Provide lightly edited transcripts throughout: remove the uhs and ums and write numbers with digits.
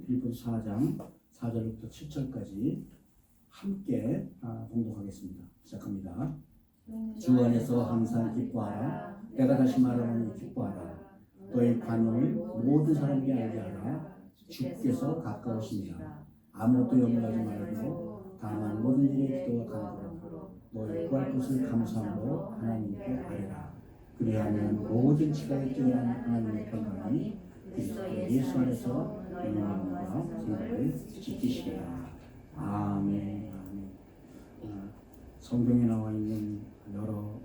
빌립보서 4장 4절부터 7절까지 함께 봉독하겠습니다. 시작합니다. 주 안에서 항상 기뻐하라. 내가 다시 말하노니 기뻐하라. 너희 관용을 모든 사람에게 알게 하라. 주께서 가까우십니다. 아무것도 염려하지 말고 다만 모든 일에 기도와 간구로 너희 구할 것을 감사함으로 하나님께 아뢰라. 그리하면 모든 지각에 뛰어난 하나님의 평강이 그리스도 예수 안에서 너희 마음과 생각을 지키시리라. 아멘. 성경에 나와 있는 여러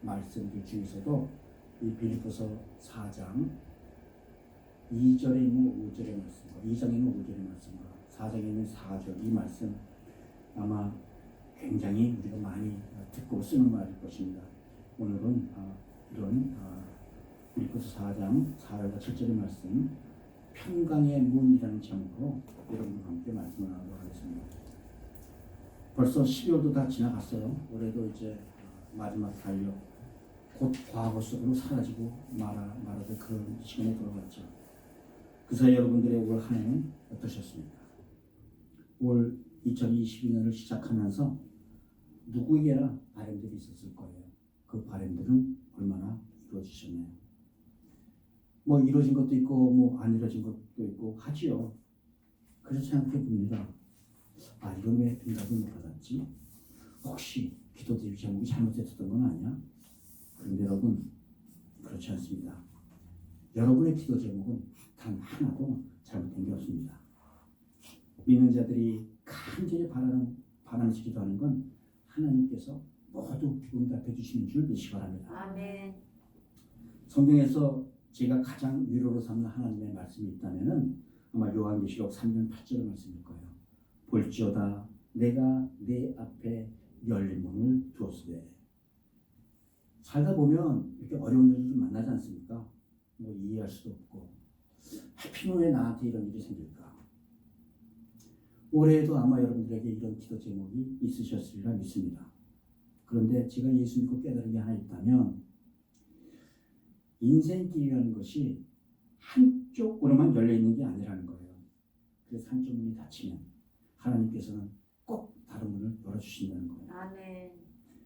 말씀들 중에서도 이 빌립보서 4장 2절에 있는 5절의 말씀과 2장에 있는 5절의 말씀과 4장에 있는 4절 이 말씀 아마 굉장히 우리가 많이 듣고 쓰는 말일 것입니다. 오늘은 이런 빌립보서 4장 4절과 7절의 말씀 평강의 문이라는 제목으로 여러분과 함께 말씀을 하도록 하겠습니다. 벌써 12월도 다 지나갔어요. 올해도 이제 마지막 달력 곧 과거 속으로 사라지고 말하듯 그런 시간에 들어갔죠. 그 사이 여러분들의 올 한 해는 어떠셨습니까? 올 2022년을 시작하면서 누구에게나 바람들이 있었을 거예요. 그 바람들은 얼마나 이루어지셨나요? 뭐 이루어진 것도 있고 뭐 안 이루어진 것도 있고 하지요. 그래서 생각해 봅니다. 이건 왜 응답을 못 받았지? 혹시 기도드릴 제목이 잘못됐던 건 아니야? 그런데 여러분 그렇지 않습니다. 여러분의 기도 제목은 단 하나도 잘못된 게 없습니다. 믿는 자들이 간절히 바라면서 기도하는 건 하나님께서 모두 응답해 주시는 줄 믿으시기 바랍니다. 아멘. 성경에서 제가 가장 위로로 삼는 하나님의 말씀이 있다면은 아마 요한계시록 3장 8절의 말씀일 거예요. 볼지어다 내가 내 앞에 열린 문을 두었으되. 살다 보면 이렇게 어려운 일을 만나지 않습니까? 뭐 이해할 수도 없고 하필 왜 나한테 이런 일이 생길까? 올해에도 아마 여러분들에게 이런 기도 제목이 있으셨으리라 믿습니다. 그런데 제가 예수 믿고 깨달은 게 하나 있다면 인생길이라는 것이 한쪽으로만 열려있는 게 아니라는 거예요. 그래서 한쪽 문이 닫히면 하나님께서는 꼭 다른 문을 열어주신다는 거예요. 아멘.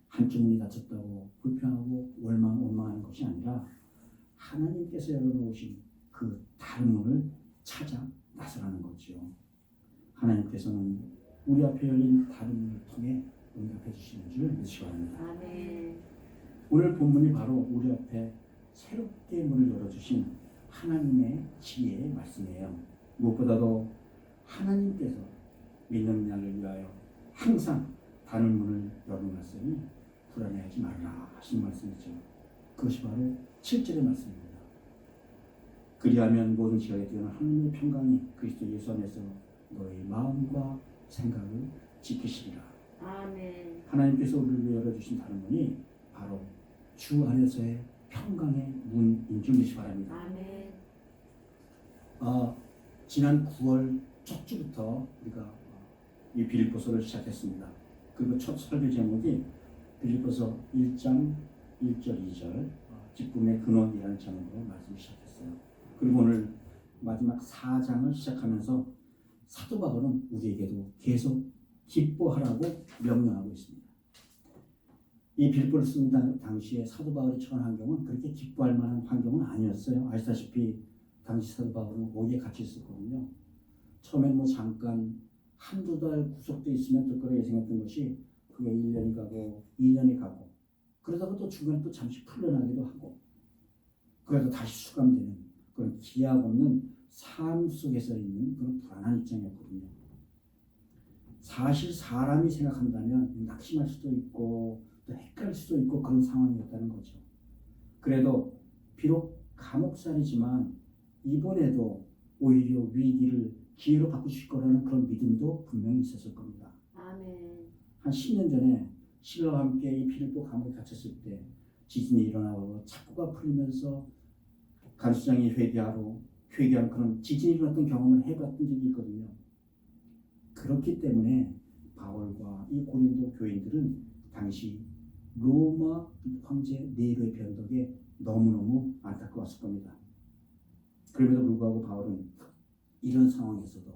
한쪽 문이 닫혔다고 불평하고 원망하는 것이 아니라 하나님께서 열어놓으신 그 다른 문을 찾아 나서라는 거죠. 하나님께서는 우리 앞에 열린 다른 문을 통해 응답해 주시는 줄 믿으시기 바랍니다. 아멘. 오늘 본문이 바로 우리 앞에 새롭게 문을 열어주신 하나님의 지혜의 말씀이에요. 무엇보다도 하나님께서 믿는 자를 위하여 항상 다른 문을 열어놨으니 불안해하지 말라 하신 말씀이죠. 그것이 바로 7절의 말씀입니다. 그리하면 모든 지각에 뛰어난 하나님의 평강이 그리스도 예수 안에서 너희 마음과 생각을 지키시리라. 아멘. 하나님께서 우리를 위해 열어주신 다른 문이 바로 주 안에서의 평강의 문인 줄 믿으시기 바랍니다. 아멘. 지난 9월 첫 주부터 우리가 이 빌립보서를 시작했습니다. 그리고 첫 설교 제목이 빌립보서 1장 1절 2절 기쁨의 근원이라는 제목으로 말씀을 시작했어요. 그리고 오늘 마지막 4장을 시작하면서 사도 바울은 우리에게도 계속 기뻐하라고 명령하고 있습니다. 이 빌립보를 쓰는 당시에 사도 바울이 처한 환경은 그렇게 기뻐할 만한 환경은 아니었어요. 아시다시피 당시 사도 바울은 옥에 갇혀 있었거든요. 처음엔 뭐 잠깐 한두 달 구속돼 있으면 될 거라 예상했던 것이 그게 1년이 가고 2년이 가고 그러다가 또 중간에 또 잠시 풀려나기도 하고 그래도 다시 수감되는 그런 기약 없는 삶 속에서 있는 그런 불안한 입장이었거든요. 사실 사람이 생각한다면 낙심할 수도 있고 또 헷갈릴 수도 있고 그런 상황이었다는 거죠. 그래도 비록 감옥살이지만 이번에도 오히려 위기를 기회로 바꾸실 거라는 그런 믿음도 분명히 있었을 겁니다. 아멘. 한 10년 전에 신라와 함께 이 빌립보 감옥에 갇혔을 때 지진이 일어나고 착고가 풀리면서 간수장이 회개한 그런 지진이 일어났던 경험을 해봤던 적이 있거든요. 그렇기 때문에 바울과 이 고린도 교인들은 당시 로마 황제 네로의 변덕에 너무너무 안타까웠을 겁니다. 그럼에도 불구하고 바울은 이런 상황에서도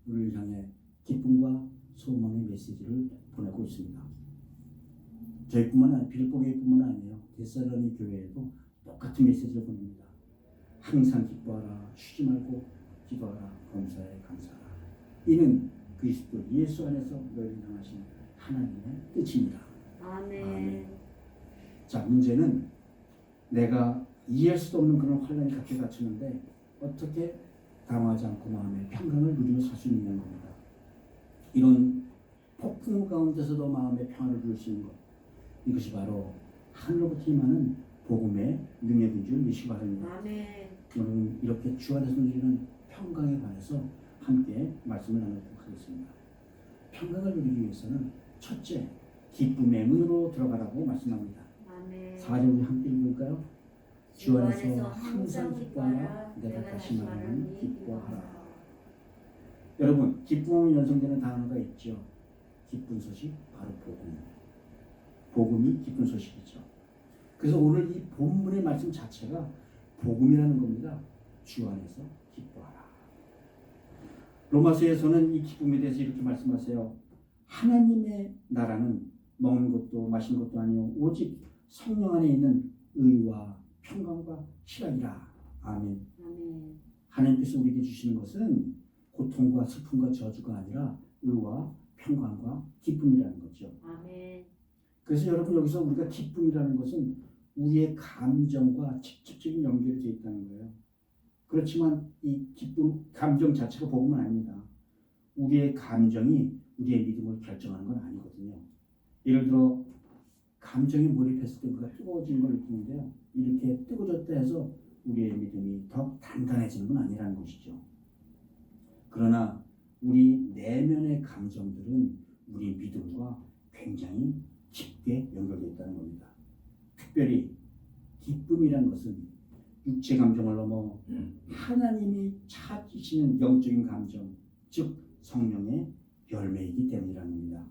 우리를 향해 기쁨과 소망의 메시지를 보내고 있습니다. 저희뿐만 아니라 빌립보 교회뿐만 아니에요. 데살로니 교회에도 똑같은 메시지를 보냅니다. 항상 기뻐하라, 쉬지 말고 기도하라, 범사에 감사하라. 이는 그리스도 예수 안에서 너희를 향하신 하나님의 뜻입니다. 아멘. 자, 문제는 내가 이해할 수도 없는 그런 환란이 갑자기 닥치는데 어떻게 당황하지 않고 마음의 평강을 누리며 살 수 있는 겁니다. 이런 폭풍 가운데서도 마음의 평안을 누릴 수 있는 것, 이것이 바로 하늘로부터 임하는 복음의 능력인 줄 믿으시기 바랍니다. 아멘. 오늘은 이렇게 주 안에서 누리는 평강에 관해서 함께 말씀을 나누도록 하겠습니다. 평강을 누리기 위해서는 첫째, 기쁨의 문으로 들어가라고 말씀합니다. 아멘. 4절 우리 함께 읽을까요? 주 안에서 안에서 항상 기뻐하라. 내가 다시 말하는 기뻐하라. 기뻐하라. 여러분, 기쁨은 연상되는 단어가 있죠. 기쁜 소식, 바로 복음. 복음이 기쁜 소식이죠. 그래서 오늘 이 본문의 말씀 자체가 복음이라는 겁니다. 주 안에서 기뻐하라. 로마서에서는 이 기쁨에 대해서 이렇게 말씀하세요. 하나님의 나라는 먹는 것도 마시는 것도 아니요 오직 성령 안에 있는 의와 평강과 희락이라. 아멘. 아멘. 하나님께서 우리에게 주시는 것은 고통과 슬픔과 저주가 아니라 의와 평강과 기쁨이라는 거죠. 아멘. 그래서 여러분, 여기서 우리가 기쁨이라는 것은 우리의 감정과 직접적인 연결이 되어 있다는 거예요. 그렇지만 이 기쁨, 감정 자체가 복음은 아닙니다. 우리의 감정이 우리의 믿음을 결정하는 건 아니거든요. 예를 들어 감정에 몰입했을 때 우리가 뜨거워지는 걸 느끼는데요. 이렇게 뜨거워졌다 해서 우리의 믿음이 더 단단해지는 건 아니라는 것이죠. 그러나 우리 내면의 감정들은 우리 믿음과 굉장히 깊게 연결되어 있다는 겁니다. 특별히 기쁨이란 것은 육체 감정을 넘어 하나님이 찾으시는 영적인 감정, 즉 성령의 열매이기 때문이라는 겁니다.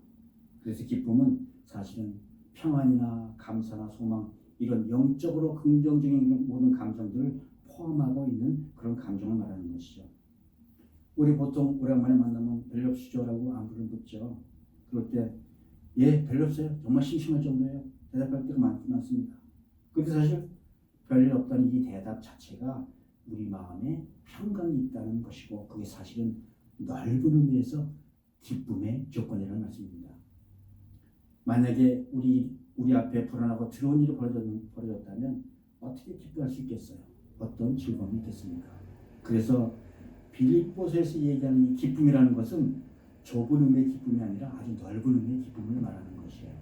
그래서 기쁨은 사실은 평안이나 감사나 소망, 이런 영적으로 긍정적인 모든 감정들을 포함하고 있는 그런 감정을 말하는 것이죠. 우리 보통 오랜만에 만나면 별일 없으시죠? 라고 안부를 묻죠. 그럴 때 예, 별일 없어요. 정말 심심할 정도예요. 대답할 때가 많습니다. 그런데 사실 별일 없다는 이 대답 자체가 우리 마음에 평강이 있다는 것이고, 그게 사실은 넓은 의미에서 기쁨의 조건이라는 말씀입니다. 만약에 우리 앞에 불안하고 두려운 일이 벌어졌다면 어떻게 기뻐할 수 있겠어요? 어떤 즐거움이 있겠습니까? 그래서 빌립보서에서 얘기하는 이 기쁨이라는 것은 좁은 의미의 기쁨이 아니라 아주 넓은 의미의 기쁨을 말하는 것이에요.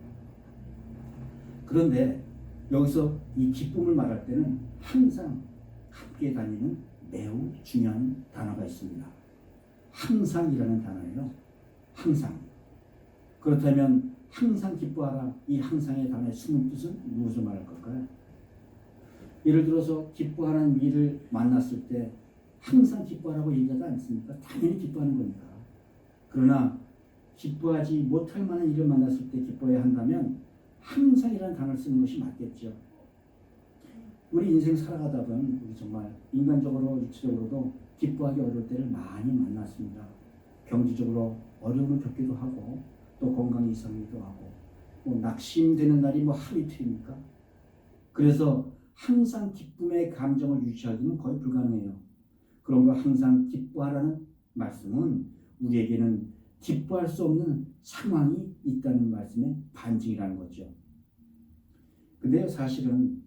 그런데 여기서 이 기쁨을 말할 때는 항상 함께 다니는 매우 중요한 단어가 있습니다. 항상이라는 단어예요. 항상. 그렇다면 항상 기뻐하라, 이 항상의 단어의 숨은 뜻은 무엇을 말할 걸까요? 예를 들어서 기뻐하는 일을 만났을 때 항상 기뻐하라고 얘기하지 않습니까? 당연히 기뻐하는 겁니다. 그러나 기뻐하지 못할 만한 일을 만났을 때 기뻐해야 한다면 항상이라는 단어를 쓰는 것이 맞겠죠. 우리 인생 살아가다 보면 우리 정말 인간적으로 육체적으로도 기뻐하기 어려울 때를 많이 만났습니다. 경제적으로 어려움을 겪기도 하고 또 건강 이상이기도 하고 낙심되는 날이 하루 이틀입니까? 그래서 항상 기쁨의 감정을 유지하기는 거의 불가능해요. 그러므로 항상 기뻐하라는 말씀은 우리에게는 기뻐할 수 없는 상황이 있다는 말씀의 반증이라는 거죠. 근데 사실은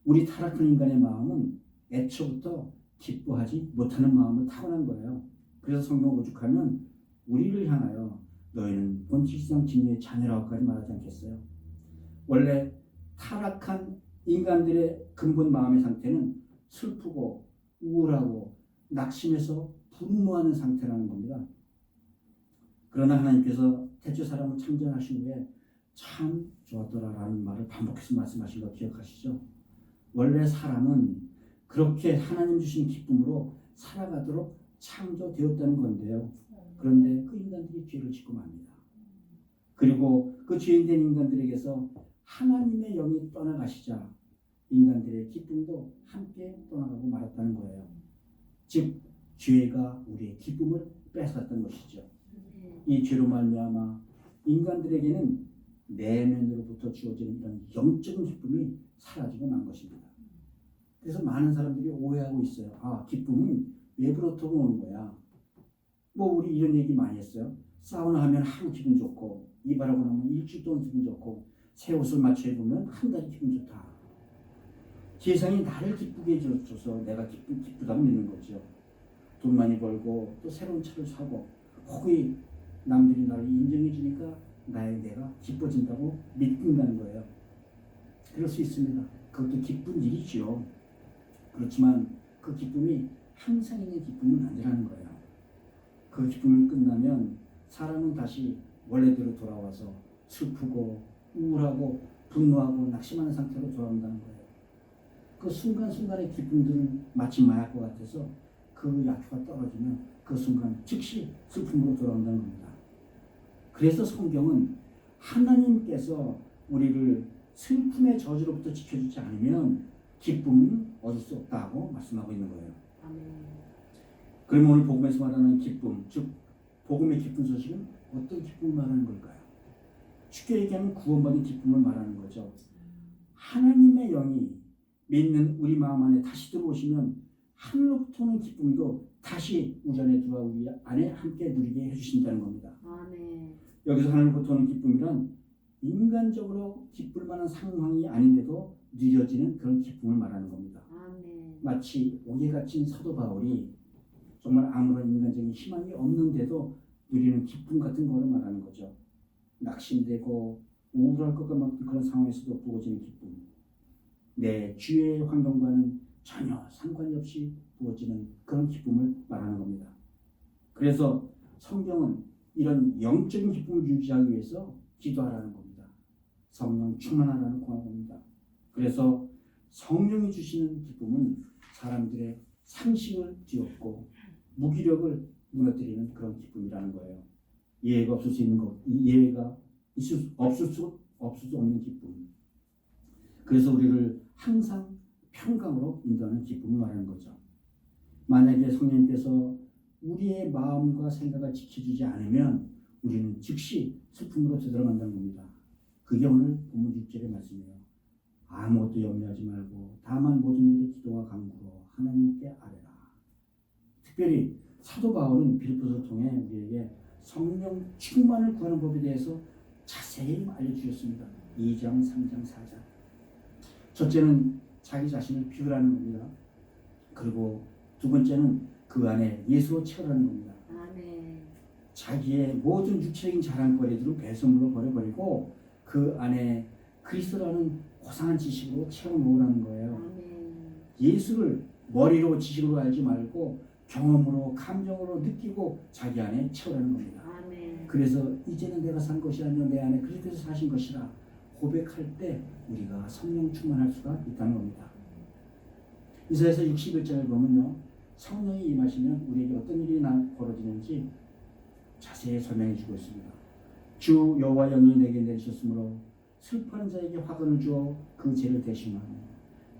우리 타락한 인간의 마음은 애초부터 기뻐하지 못하는 마음을 타고난 거예요. 그래서 성경을 오죽하면 우리를 향하여 너희는 본질상 진리의 자녀라고까지 말하지 않겠어요? 원래 타락한 인간들의 근본 마음의 상태는 슬프고 우울하고 낙심해서 분노하는 상태라는 겁니다. 그러나 하나님께서 태초에 사람을 창조하신 후에 참 좋았더라라는 말을 반복해서 말씀하신 거 기억하시죠? 원래 사람은 그렇게 하나님 주신 기쁨으로 살아가도록 창조되었다는 건데요. 그런데 그 인간들이 죄를 짓고 맙니다. 그리고 그 죄인된 인간들에게서 하나님의 영이 떠나가시자 인간들의 기쁨도 함께 떠나가고 말았다는 거예요. 즉 죄가 우리의 기쁨을 뺏어갔던 것이죠. 네. 이 죄로 말미암아 인간들에게는 내면으로부터 주어지는 이런 영적인 기쁨이 사라지고 만 것입니다. 그래서 많은 사람들이 오해하고 있어요. 아, 기쁨은 외부로부터 오는 거야. 뭐 우리 이런 얘기 많이 했어요. 사우나 하면 하루 기분 좋고, 이발하고 나면 일주일 동안 기분 좋고, 새 옷을 맞춰 입으면 한 달 기분 좋다. 세상이 나를 기쁘게 해줘서 내가 기쁘다고 믿는 거죠. 돈 많이 벌고 또 새로운 차를 사고 혹이 남들이 나를 인정해 주니까 내가 기뻐진다고 믿는다는 거예요. 그럴 수 있습니다. 그것도 기쁜 일이죠. 그렇지만 그 기쁨이 항상 있는 기쁨은 아니라는 거예요. 그 기쁨이 끝나면 사람은 다시 원래대로 돌아와서 슬프고 우울하고 분노하고 낙심하는 상태로 돌아온다는 거예요. 그 순간순간의 기쁨들은 마치 마약과 같아서 그 약효가 떨어지면 그 순간 즉시 슬픔으로 돌아온다는 겁니다. 그래서 성경은 하나님께서 우리를 슬픔의 저주로부터 지켜주지 않으면 기쁨은 얻을 수 없다고 말씀하고 있는 거예요. 아멘. 그러면 오늘 복음에서 말하는 기쁨, 즉 복음의 기쁜 소식은 어떤 기쁨을 말하는 걸까요? 쉽게 얘기하면 구원받은 기쁨을 말하는 거죠. 하나님의 영이 믿는 우리 마음 안에 다시 들어오시면 하늘로부터 오는 기쁨도 다시 우리 안에 들어와 우리 안에 함께 누리게 해주신다는 겁니다. 아멘. 여기서 하늘로부터 오는 기쁨이란 인간적으로 기쁠 만한 상황이 아닌데도 누려지는 그런 기쁨을 말하는 겁니다. 아멘. 마치 옥에 갇힌 사도 바울이 정말 아무런 인간적인 희망이 없는데도 누리는 기쁨 같은 거를 말하는 거죠. 낙심되고 우울할 것 같은 그런 상황에서도 부어지는 기쁨. 내 주위의 환경과는 전혀 상관이 없이 부어지는 그런 기쁨을 말하는 겁니다. 그래서 성경은 이런 영적인 기쁨을 유지하기 위해서 기도하라는 겁니다. 성령 충만하라는 공화입니다. 그래서 성령이 주시는 기쁨은 사람들의 상식을 뒤엎고 무기력을 무너뜨리는 그런 기쁨이라는 거예요. 이해가 없을 수 있는 것, 이해가 없을 수 없는 기쁨. 그래서 우리를 항상 평강으로 인도하는 기쁨을 말하는 거죠. 만약에 성령님께서 우리의 마음과 생각을 지켜주지 않으면 우리는 즉시 슬픔으로 되돌아간다는 겁니다. 그게 오늘 본문 6절의 말씀이에요. 아무것도 염려하지 말고 다만 모든 일에 기도와 간구로 하나님께 아뢰라. 특별히 사도 바울은 빌립보서를 통해 우리에게 성령 충만을 구하는 법에 대해서 자세히 알려주셨습니다. 2장, 3장, 4장. 첫째는 자기 자신을 비우라는 겁니다. 그리고 두 번째는 그 안에 예수로 채우라는 겁니다. 아멘. 자기의 모든 육체적인 자랑거리들을 배설물로 버려버리고 그 안에 그리스도라는 고상한 지식으로 채워놓으라는 거예요. 아멘. 예수를 머리로 지식으로 알지 말고 경험으로 감정으로 느끼고 자기 안에 채우라는 겁니다. 아멘. 그래서 이제는 내가 산 것이 아니라 내 안에 그리스도께서 사신 것이라 고백할 때 우리가 성령 충만할 수가 있다는 겁니다. 이사야서 61장을 보면요, 성령이 임하시면 우리에게 어떤 일이 벌어지는지 자세히 설명해 주고 있습니다. 주 여호와 영이 내게 내리셨으므로 슬퍼하는 자에게 화관을 주어 그 죄를 대신하며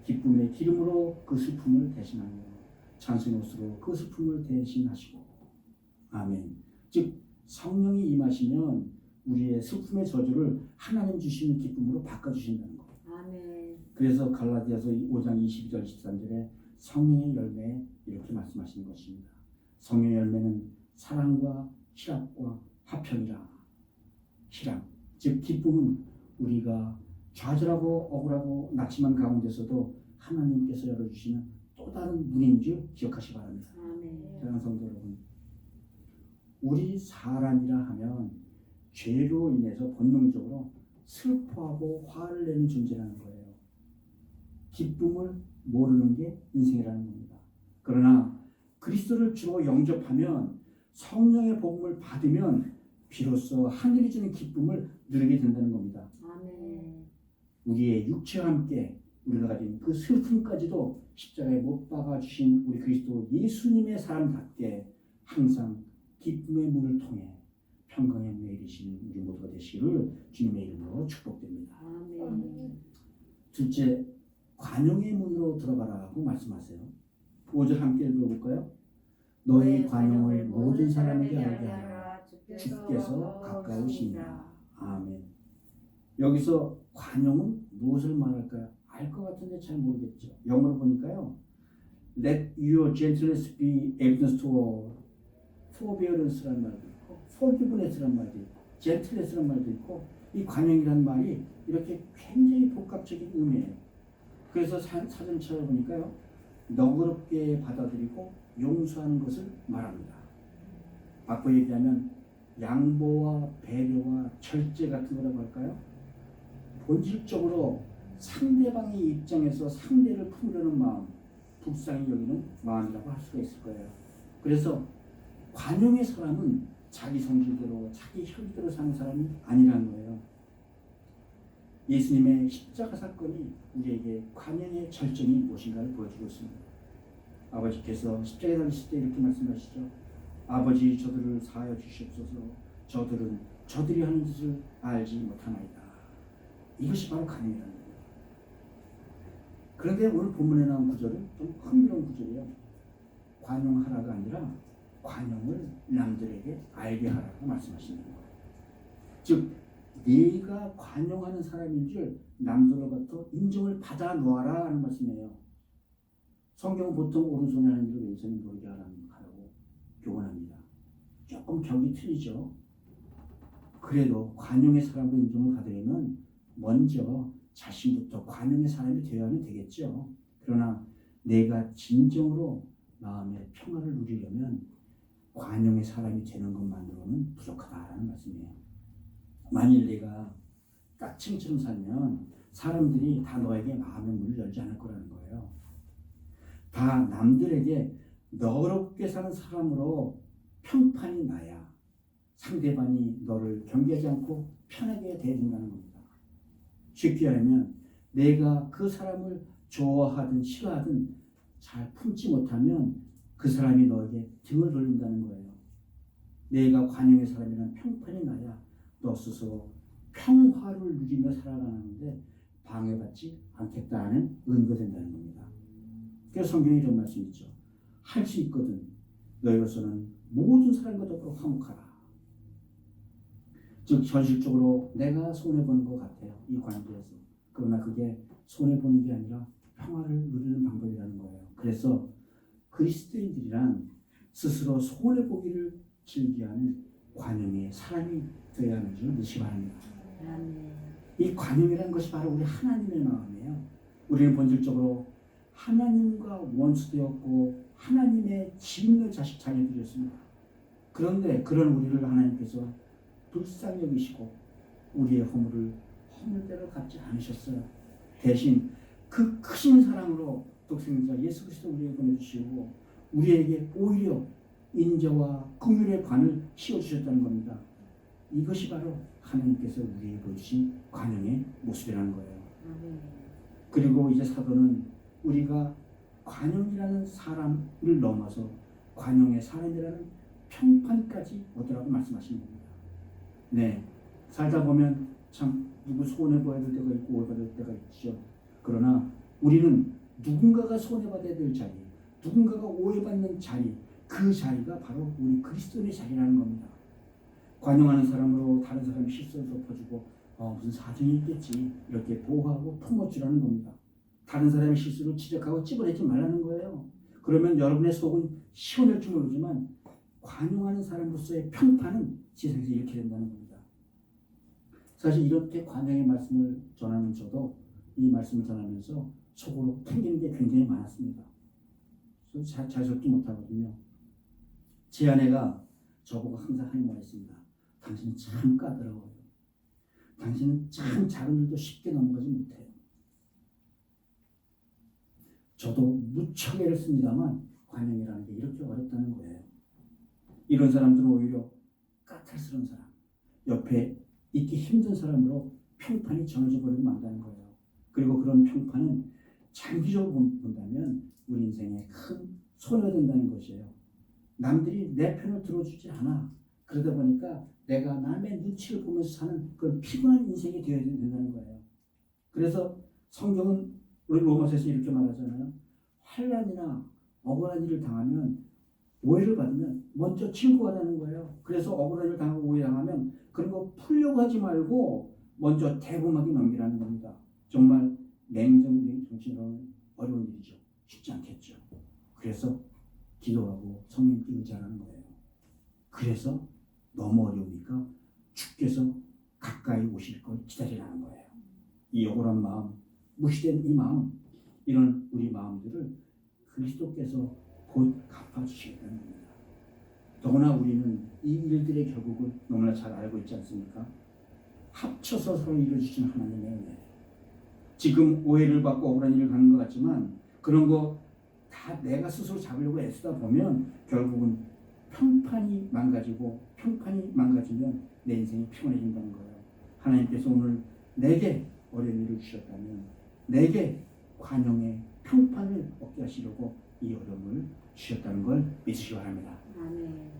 기쁨의 기름으로 그 슬픔을 대신하며 찬송의 옷으로 그 슬픔을 대신하시고. 아멘. 즉 성령이 임하시면 우리의 슬픔의 저주를 하나님 주시는 기쁨으로 바꿔주신다는 것. 아멘. 그래서 갈라디아서 5장 22절 23절에 성령의 열매 이렇게 말씀하시는 것입니다. 성령의 열매는 사랑과 희락과 화평이라. 희락, 즉 기쁨은 우리가 좌절하고 억울하고 낙심한 가운데서도 하나님께서 열어주시는 또 다른 문인 줄 기억하시기 바랍니다. 아멘. 사랑하는 성도 여러분, 우리 사람이라 하면 죄로 인해서 본능적으로 슬퍼하고 화를 내는 존재라는 거예요. 기쁨을 모르는 게 인생이라는 겁니다. 그러나 그리스도를 주로 영접하면 성령의 복음을 받으면 비로소 하늘이 주는 기쁨을 누리게 된다는 겁니다. 아멘. 우리의 육체와 함께 우리가 가진 그 슬픔까지도 십자가에 못 박아 주신 우리 그리스도 예수님의 사람답게 항상 기쁨의 문을 통해 평강의 문에 이르시는 우리 모두가 되시기를 주님의 이름으로 축복드립니다. 아멘. 둘째, 관용의 문으로 들어가라고 말씀하세요. 5절 함께 읽어볼까요? 너희 관용을 모든 사람에게 알게 하라. 주께서 가까우시니라. 아멘. 여기서 관용은 무엇을 말할까요? 알 것 같은데 잘 모르겠죠. 영어로 보니까요. Let your gentleness be evidence to all. forbearance란 말도 있고 forgiveness란 말도 있고 gentleness란 말도 있고 이 관용이란 말이 이렇게 굉장히 복합적인 의미예요. 그래서 사전 찾아보니까요. 너그럽게 받아들이고 용서하는 것을 말합니다. 바꿔 얘기하면 양보와 배려와 절제 같은 거라고 할까요? 본질적으로 상대방의 입장에서 상대를 품으려는 마음, 불쌍히 여기는 마음이라고 할 수가 있을 거예요. 그래서 관용의 사람은 자기 성질대로 자기 혈기대로 사는 사람이 아니라는 거예요. 예수님의 십자가 사건이 우리에게 관용의 절정이 무엇인가를 보여주고 있습니다. 아버지께서 십자가에 달리실 때 이렇게 말씀하시죠. 아버지 저들을 사하여 주시옵소서. 저들은 저들이 하는 짓을 알지 못하나이다. 이것이 바로 관용이라는 거예요. 그런데 오늘 본문에 나온 구절은 좀 흥미로운 구절이에요. 관용하라가 아니라 관용을 남들에게 알게 하라고 말씀하시는 거예요. 즉 네가 관용하는 사람인 줄 남들로부터 인정을 받아 놓아라 하는 말씀이에요. 성경은 보통 오른손에 하는 일을 왼손이 모르게 하라고 교훈합니다. 조금 격이 틀리죠. 그래도 관용의 사람으로 인정을 받으려면 먼저 자신부터 관용의 사람이 되어야 하면 되겠죠. 그러나 내가 진정으로 마음의 평화를 누리려면 관용의 사람이 되는 것만으로는 부족하다라는 말씀이에요. 만일 내가 까칭처럼 살면 사람들이 다 너에게 마음의 문을 열지 않을 거라는 거예요. 다 남들에게 너그럽게 사는 사람으로 평판이 나야 상대방이 너를 경계하지 않고 편하게 대해준다는 겁니다. 쉽게 하면 내가 그 사람을 좋아하든 싫어하든 잘 품지 못하면 그 사람이 너에게 등을 돌린다는 거예요. 내가 관용의 사람이란 평판이 나야 너 스스로 평화를 누리며 살아가는데 방해받지 않겠다는 의미가 된다는 겁니다. 그래서 성경에 이런 말씀이 있죠. 할 수 있거든 너희로서는 모든 사람과 더불어 화목하라. 즉 현실적으로 내가 손해보는 것 같아요. 이 관계에서. 그러나 그게 손해보는 게 아니라 평화를 누리는 방법이라는 거예요. 그래서 그리스도인들이란 스스로 손해보기를 즐겨하는 관용의 사람이 되어야 하는 줄 믿으시 바랍니다. 이 관용이라는 것이 바로 우리 하나님의 마음이에요. 우리는 본질적으로 하나님과 원수되었고 하나님의 지음의 자녀들이었습니다. 그런데 그런 우리를 하나님께서 불쌍히 여기시고 우리의 허물을 허물대로 갚지 않으셨어요. 대신 그 크신 사랑으로 독생자 예수 그리스도 우리에게 보내주시고 우리에게 오히려 인자와 긍휼의 관을 씌워주셨다는 겁니다. 이것이 바로 하나님께서 우리에게 보여주신 관용의 모습이라는 거예요. 그리고 이제 사도는 우리가 관용이라는 사람을 넘어서 관용의 사람이라는 평판까지 오더라고 말씀하시는 겁니다. 네, 살다 보면 참 누구 손해봐야 될 때가 있고 오해받을 때가 있죠. 그러나 우리는 누군가가 손해받아야 될 자리, 누군가가 오해받는 자리, 그 자리가 바로 우리 그리스도의 자리라는 겁니다. 관용하는 사람으로 다른 사람이 실수를 덮어주고 무슨 사정이 있겠지 이렇게 보호하고 품어주라는 겁니다. 다른 사람의 실수를 지적하고 찝어내지 말라는 거예요. 그러면 여러분의 속은 시원할지 모르지만 관용하는 사람으로서의 평판은 세상에서 이렇게 된다는 겁니다. 사실 이렇게 관용의 말씀을 전하는 저도 이 말씀을 전하면서 속으로 튕기는 게 굉장히 많았습니다. 잘 적지 못하거든요. 제 아내가 저보고 항상 하는 말이 있습니다. 당신은 참 까다로워요. 당신은 참 작은 일도 쉽게 넘어가지 못해요. 저도 무척 애를 씁니다만 관용이라는 게 이렇게 어렵다는 거예요. 이런 사람들은 오히려 까탈스러운 사람, 옆에 있기 힘든 사람으로 평판이 정해져 버리고 만다는 거예요. 그리고 그런 평판은 장기적으로 본다면 우리 인생에 큰 손해가 된다는 것이에요. 남들이 내 편을 들어주지 않아. 그러다 보니까 내가 남의 눈치를 보면서 사는 그런 피곤한 인생이 되어야 된다는 거예요. 그래서 성경은 우리 로마서에서 이렇게 말하잖아요. 환난이나 억울한 일을 당하면 오해를 받으면 먼저 친구하라는 거예요. 그래서 억울한 일 당하고 오해당하면 그런 거 풀려고 하지 말고 먼저 대범하게 넘기라는 겁니다. 정말 냉정된 정신으로는 어려운 일이죠. 쉽지 않겠죠. 그래서 기도하고 성령께 의지하라는 거예요. 그래서 너무 어려우니까 주께서 가까이 오실 걸 기다리라는 거예요. 이 억울한 마음, 무시된 이 마음, 이런 우리 마음들을 그리스도께서 곧 갚아주시겠다는 겁니다. 더구나 우리는 이 일들의 결국을 너무나 잘 알고 있지 않습니까? 합쳐서 서로 이루어주신 하나님의 은혜. 지금 오해를 받고 억울한 일을 가는 것 같지만 그런 거 다 내가 스스로 잡으려고 애쓰다 보면 결국은 평판이 망가지면 내 인생이 피곤해진다는 거예요. 하나님께서 오늘 내게 어려운 일을 주셨다면 내게 관용의 평판을 얻게 하시려고 이 어려움을 주셨다는 걸 믿으시기 바랍니다. 아멘.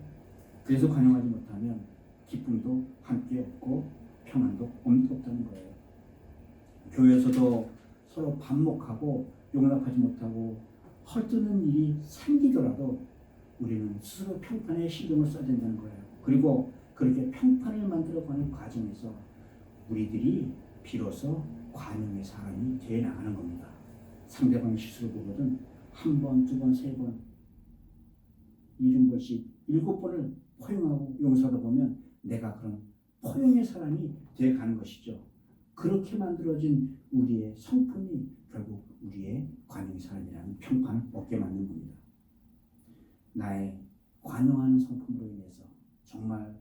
그래서 관용하지 못하면 기쁨도 함께 없고 평안도 없다는 거예요. 교회에서도 서로 반목하고 용납하지 못하고 헐뜯는 일이 생기더라도 우리는 스스로 평판에 신경을 써야 된다는 거예요. 그리고 그렇게 평판을 만들어가는 과정에서 우리들이 비로소 관용의 사람이 되어 나가는 겁니다. 상대방의 실수를 보거든 한 번, 두 번, 세 번, 70번씩 7번을 포용하고 용서하다 보면 내가 그런 포용의 사람이 되어 가는 것이죠. 그렇게 만들어진 우리의 성품이 결국 우리의 관용의 사람이라는 평판을 얻게 만든 겁니다. 나의 관용하는 성품으로 인해서 정말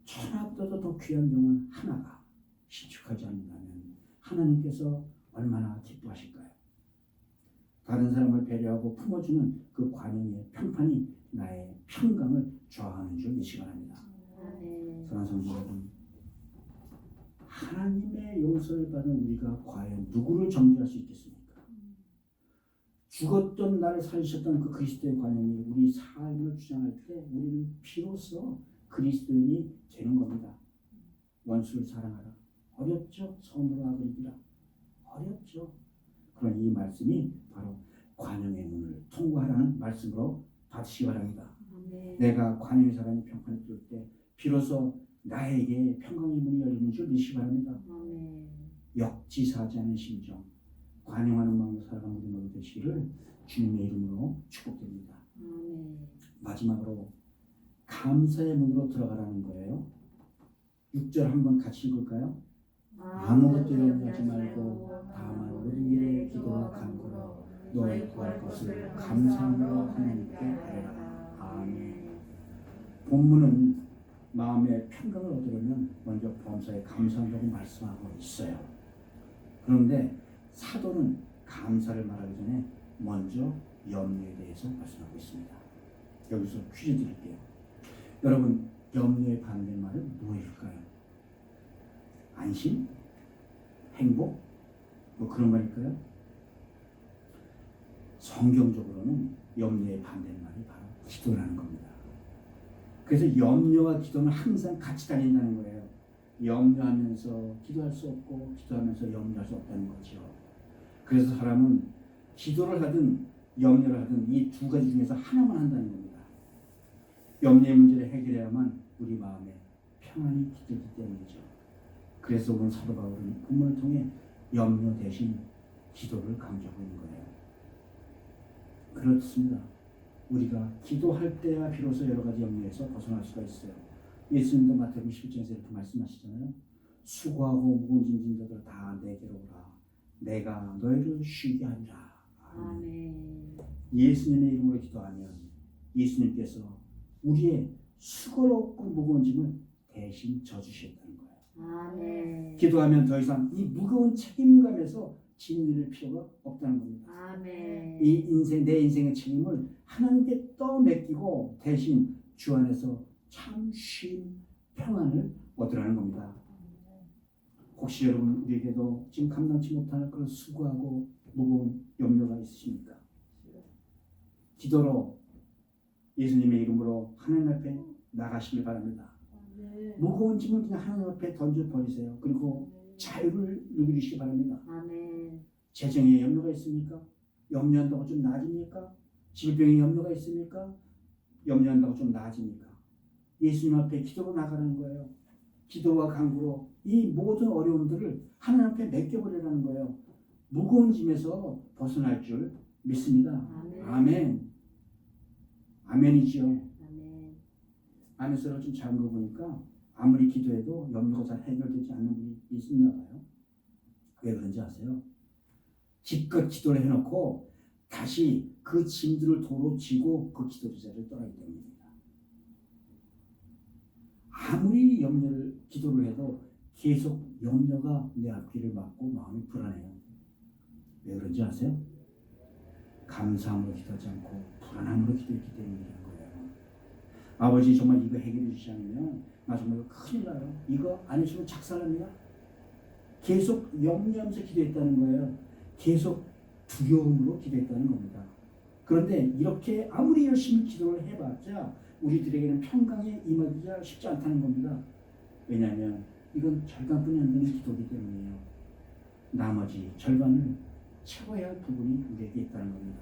천하보다도 더 귀한 영혼 하나가 신축하지 않는다면 하나님께서 얼마나 기뻐하실까요? 다른 사람을 배려하고 품어주는 그 관용의 평판이 나의 평강을 좌우하는 줄 믿으시기 바랍니다. 사랑하는 성도 여러분, 하나님의 용서를 받은 우리가 과연 누구를 정죄할 수 있겠습니까? 죽었던 나를 살리셨던 그 그리스도의 관용이 우리 삶을 주장할 때 우리는 비로소 그리스도인이 되는 겁니다. 원수를 사랑하라. 어렵죠? 선으로 아그리기라. 어렵죠? 그런 이 말씀이 바로 관용의 문을 통과하라는 말씀으로 받으시기 바랍니다. 내가 관용의 사람이 평판을 뚫을 때 비로소 나에게 평강의 문이 열리는 줄 믿으시기 바랍니다. 역지사지 않은 심정, 관용하는 마음으로 살아가는 우리 모두 되시기를 주님의 이름으로 축복드립니다. 마지막으로 감사의 문으로 들어가라는 거예요. 6절 한번 같이 읽을까요? 아무것도 염려하지 말고 다만 모든 일에 기도와 간구로 너의 구할 것을 감사함으로 하나님께 아뢰라. 아멘. 본문은 마음의 평강을 얻으려면 먼저 범사에 감사한다고 말씀하고 있어요. 그런데 사도는 감사를 말하기 전에 먼저 염려에 대해서 말씀하고 있습니다. 여기서 퀴즈 드릴게요. 여러분, 염려의 반대말은 무엇일까요? 안심? 행복? 뭐 그런 말일까요? 성경적으로는 염려의 반대말이 바로 기도라는 겁니다. 그래서 염려와 기도는 항상 같이 다닌다는 거예요. 염려하면서 기도할 수 없고 기도하면서 염려할 수 없다는 거죠. 그래서 사람은 기도를 하든 염려를 하든 이 두 가지 중에서 하나만 한다는 겁니다. 염려의 문제를 해결해야만 우리 마음에 평안이 깃들기 때문이죠. 그래서 오늘 사도 바울은 본문을 통해 염려 대신 기도를 강조하고 있는 거예요. 그렇습니다. 우리가 기도할 때야 비로소 여러 가지 염려에서 벗어날 수가 있어요. 예수님도 마태복음 17장에서 이렇게 말씀하시잖아요. 수고하고 무거운 짐진 자들 다 내게로 오라. 내가 너희를 쉬게 하리라. 아멘. 예수님의 이름으로 기도하면 예수님께서 우리의 수고롭고 무거운 짐을 대신 져주시겠다는 거예요. 아멘. 기도하면 더 이상 이 무거운 책임감에서 짓눌릴 필요가 없다는 겁니다. 아멘. 이 인생, 내 인생의 책임을 하나님께 떠맡기고 대신 주 안에서 참 쉼, 평안을 얻으라는 겁니다. 혹시 여러분 우리에게도 지금 감당치 못할 그런 수고하고 무거운 염려가 있으십니까? 기도로 예수님의 이름으로 하나님 앞에 나가시길 바랍니다. 무거운 짐을 그냥 하나님 앞에 던져버리세요. 그리고 자유를 누리시기 바랍니다. 아멘. 재정에 염려가 있습니까? 염려한다고 좀 나아집니까? 질병에 염려가 있습니까? 염려한다고 좀 나아집니까? 예수님 앞에 기도로 나가는 거예요. 기도와 간구로 이 모든 어려움들을 하나님 앞에 맡겨버리라는 거예요. 무거운 짐에서 벗어날 줄 믿습니다. 아멘. 아멘. 아멘이지요. 아멘. 안에서 좀 작은 거 보니까 아무리 기도해도 염려가 잘 해결되지 않는 분이 있나 봐요. 왜 그런지 아세요? 기껏 기도를 해놓고 다시 그 짐들을 도로 지고 그 기도 자리를 떠나기 때문입니다. 아무리 기도를 해도 계속 염려가 내 앞길을 막고 마음이 불안해요. 왜 그런지 아세요? 감사함으로 기도하지 않고 불안함으로 기도했기 때문이라는 거예요. 아버지 정말 이거 해결해 주시지 않으면 나 정말 큰일 나요. 이거 안 해주면 작살납니다. 계속 염려하면서 기도했다는 거예요. 계속 두려움으로 기도했다는 겁니다. 그런데 이렇게 아무리 열심히 기도를 해봤자 우리들에게는 평강에 임하기가 쉽지 않다는 겁니다. 왜냐하면 이건 절반뿐이 안 되는 기도이기 때문이에요. 나머지 절반을 채워야 할 부분이 우리에게 있다는 겁니다.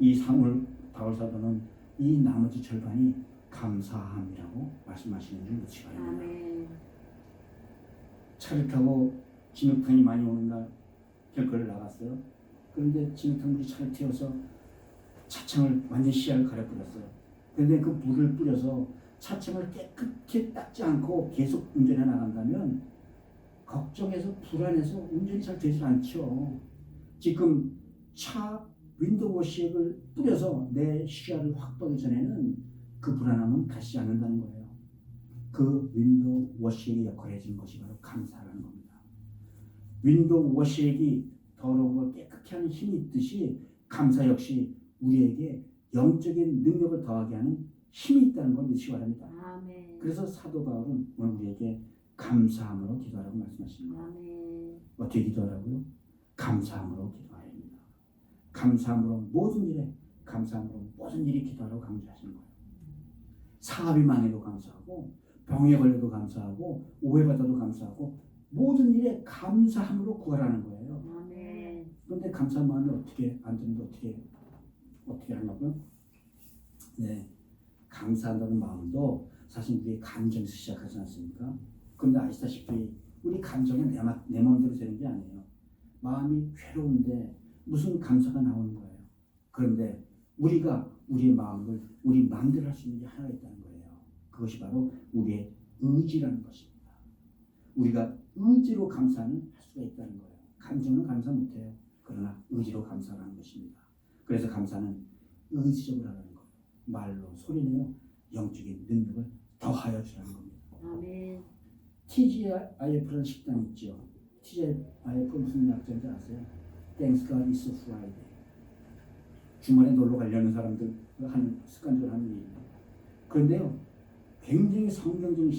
이 사울 바울사도는 이 나머지 절반이 감사함이라고 말씀하시는 줄 놓치기 바랍니다. 아멘. 차를 타고 진흙탕이 많이 오는 날 길거리를 나갔어요. 그런데 진흙탕 물이 차를 튀어서 차창을 완전 시야를 가려버렸어요. 그런데 그 물을 뿌려서 차창을 깨끗이 닦지 않고 계속 운전해 나간다면 걱정해서 불안해서 운전이 잘 되지 않죠. 지금 차 윈도우 워시액을 뿌려서 내 시야를 확보하기 전에는 그 불안함은 가시지 않는다는 거예요. 그 윈도우 워시액의 역할을 해주는 것이 바로 감사라는 겁니다. 윈도우 워시액이 더러운 걸 깨끗게 하는 힘이 있듯이 감사 역시 우리에게 영적인 능력을 더하게 하는 힘이 있다는 걸 믿으시기 바랍니다. 아멘. 그래서 사도 바울은 오늘 우리에게 감사함으로 기도하라고 말씀하십니다. 아멘. 어떻게 기도하라고요? 감사함으로 기도해야 합니다. 감사함으로 모든 일에 감사함으로 모든 일이 기도하라고 강조하시는 거예요. 사업이 망해도 감사하고 병에 걸려도 감사하고 오해받아도 감사하고 모든 일에 감사함으로 구하라는 거예요. 아멘. 그런데 감사한 마음이 어떻게 안 되는데 어떻게 하냐고요? 네, 감사한다는 마음도 사실 우리의 감정에서 시작하지 않습니까? 그런데 아시다시피 우리 감정은 내 마음대로 되는 게 아니에요. 마음이 괴로운데 무슨 감사가 나오는 거예요. 그런데 우리가 우리의 마음을 우리 마음대로 할 수 있는 게 하나 있다는 거예요. 그것이 바로 우리의 의지라는 것입니다. 우리가 의지로 감사는 할 수가 있다는 거예요. 감정은 감사 못해요. 그러나 의지로 감사하는 것입니다. 그래서 감사는 의지적으로 하는 거예요. 말로 소리내어 영적인 능력을 더하여 주라는 겁니다. 아멘. TGIF라는 식당이 있죠. TGIF 무슨 약자인지 아세요? Thanks God it's a Friday. 주말에 놀러 가려는 사람들 하는 습관적으로 하는 얘기입니다. 그런데요, 굉장히 성경적인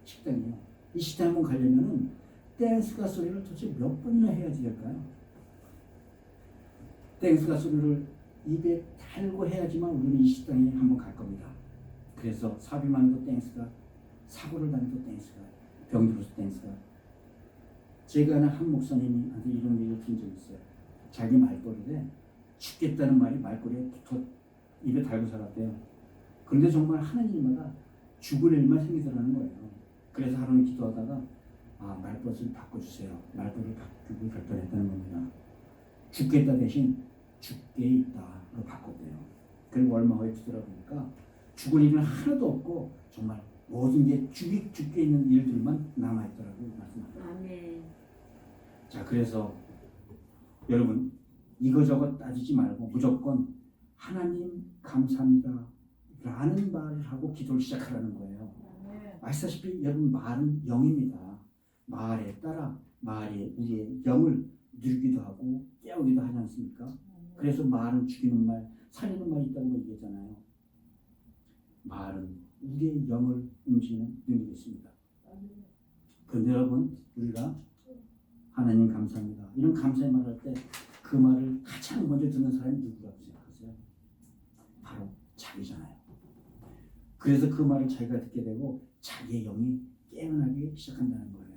식당이에요. 이 식당 한번 가려면은 Thanks God 소리를 도대체 몇 번이나 해야지 될까요? Thanks God 소리를 입에 달고 해야지만 우리는 이 식당에 한번 갈 겁니다. 그래서 사비만도 Thanks God, 사고를 당해도 Thanks God, 병들어서 Thanks God. 제가 아는 한 목사님한테 이런 얘기를 들은 적이 있어요. 자기 말벌에 죽겠다는 말이 말꼬리에 붙어 입에 달고 살았대요. 그런데 정말 하나님마다 죽을 일만 생기더라는 거예요. 그래서 하루는 기도하다가 말벗을 바꿔주세요. 말벌을 바꾸고 결단했다는 겁니다. 죽겠다 대신 죽게 있다로 바꿨대요. 그리고 얼마 후에 뒤돌아보니까 죽을 일은 하나도 없고 정말 모든 게 죽게 있는 일들만 남아있더라고 말씀합니다. 아멘. 자, 그래서 여러분 이거저거 따지지 말고 무조건 하나님 감사합니다 라는 말을 하고 기도를 시작하라는 거예요. 아시다시피 여러분 말은 영입니다. 말에 따라 말이 우리의 영을 누리기도 하고 깨우기도 하지 않습니까? 그래서 말은 죽이는 말, 살리는 말이 있다고 얘기했잖아요. 말은 우리의 영을 움직이는 능력이 있습니다. 그런데 여러분 우리가 하나님 감사합니다 이런 감사의 말을 할 때 그 말을 가장 먼저 듣는 사람이 누구라고 생각하세요? 바로 자기잖아요. 그래서 그 말을 자기가 듣게 되고 자기의 영이 깨어나기 시작한다는 거예요.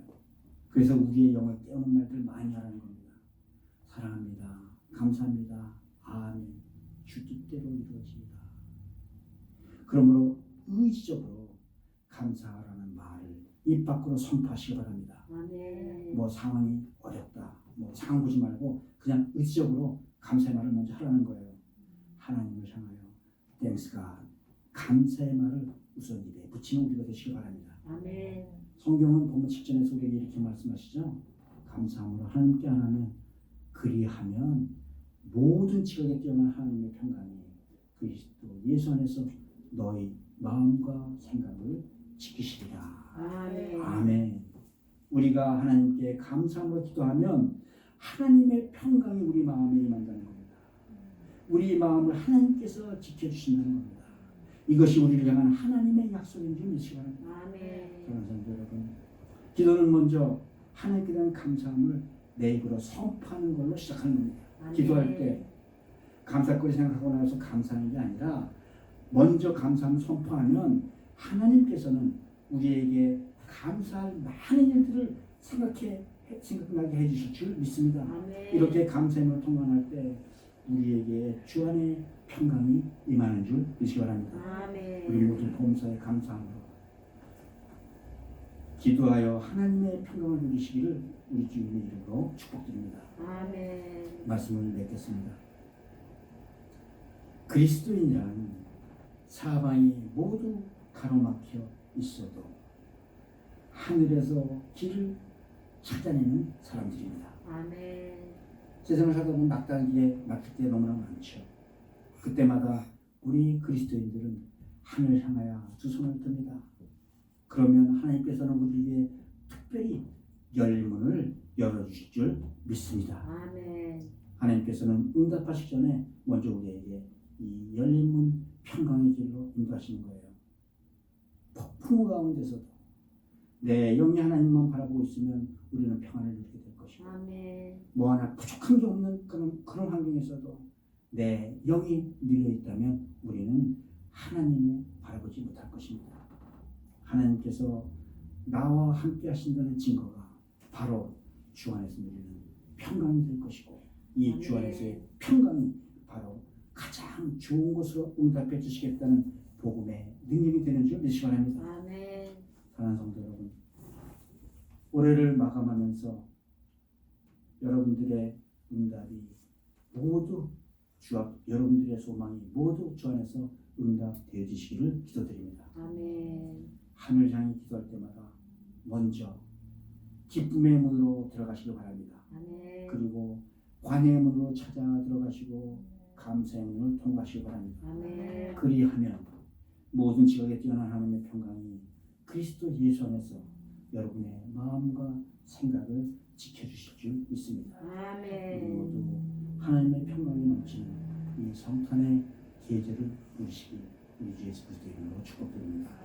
그래서 우리의 영을 깨우는 말들 많이 하라는 겁니다. 사랑합니다. 감사합니다. 아멘. 주 뜻대로 이루어지이다. 그러므로 의지적으로 감사라는 말을 입 밖으로 선포하시기 바랍니다. 아멘. 뭐 상황이 어렵다, 뭐 상황 보지 말고 그냥 의지적으로 감사의 말을 먼저 하라는 거예요. 하나님을 향하여 Thanks God, 감사의 말을 우선 입에 붙이는 우리가 되시기 바랍니다. 아멘. 성경은 보면 직전에서 우리에게 이렇게 말씀하시죠. 감사함으로 하나님께 하나면 그리하면 모든 지각에 뛰어난 하나님의 평강이 그리스도 예수 안에서 너희 마음과 생각을 지키시리라. 아멘. 아멘. 우리가 하나님께 감사함으로 기도하면 하나님의 평강이 우리 마음에 임한다는 겁니다. 우리 마음을 하나님께서 지켜주신다는 겁니다. 이것이 우리를 향한 하나님의 약속인 줄 믿으시기 바랍니다. 아멘. 사랑하는 성도 여러분, 기도는 먼저 하나님께 대한 감사함을 내 입으로 선포하는 걸로 시작하는 겁니다. 기도할 때 감사거리 생각하고 나서 감사하는 게 아니라 먼저 감사함을 선포하면 하나님께서는 우리에게 감사할 많은 일들을 생각나게 해주실 줄 믿습니다. 아멘. 이렇게 감사함을 통과할 때 우리에게 주 안의 평강이 임하는 줄 믿으시기 바랍니다. 아멘. 우리 모두 범사에 감사함으로 기도하여 하나님의 평강을 누리시기를 우리 주님의 이름으로 축복드립니다. 아멘. 말씀을 맺겠습니다. 그리스도인이란 사방이 모두 가로막혀 있어도 하늘에서 길을 찾아내는 사람들입니다. 아멘. 세상을 살다 보면 마땅한 길에 막힐 때 너무나 많죠. 그때마다 우리 그리스도인들은 하늘을 향하여 두 손을 듭니다. 그러면 하나님께서는 우리에게 특별히 열문을 열어주실 줄 믿습니다. 아멘. 하나님께서는 응답하시기 전에 먼저 우리에게 이 열린 문 평강의 길로 인도하시는 거예요. 폭풍 가운데서도 내 영이 하나님만 바라보고 있으면 우리는 평안을 누리게 될 것이고 아멘. 뭐 하나 부족한 게 없는 그런 환경에서도 내 영이 눌려 있다면 우리는 하나님을 바라보지 못할 것입니다. 하나님께서 나와 함께 하신다는 증거가 바로 주 안에서 누리는 평강이 될 것이고 이 주 안에서의 평강이 바로 가장 좋은 것으로 응답해 주시겠다는 복음의 능력이 되는 줄 믿으시기 바랍니다. 아멘. 사랑하는 성도 여러분, 올해를 마감하면서 여러분들의 응답이 모두 여러분들의 소망이 모두 주 안에서 응답되어지시기를 기도드립니다. 아멘. 하늘 향해 기도할 때마다 먼저 기쁨의 문으로 들어가시기 바랍니다. 아멘. 그리고 관의 문으로 찾아 들어가시고 감사의 문을 통과하시기 바랍니다. 아멘. 그리하면 모든 지각에 뛰어난 하나님의 평강이 그리스도 예수 안에서 여러분의 마음과 생각을 지켜주실 줄 믿습니다. 우리 모두 아멘. 하나님의 평강이 넘치는 이 성탄의 계절을 누리시기 우리 주 예수 그리스도 이름으로 축복드립니다.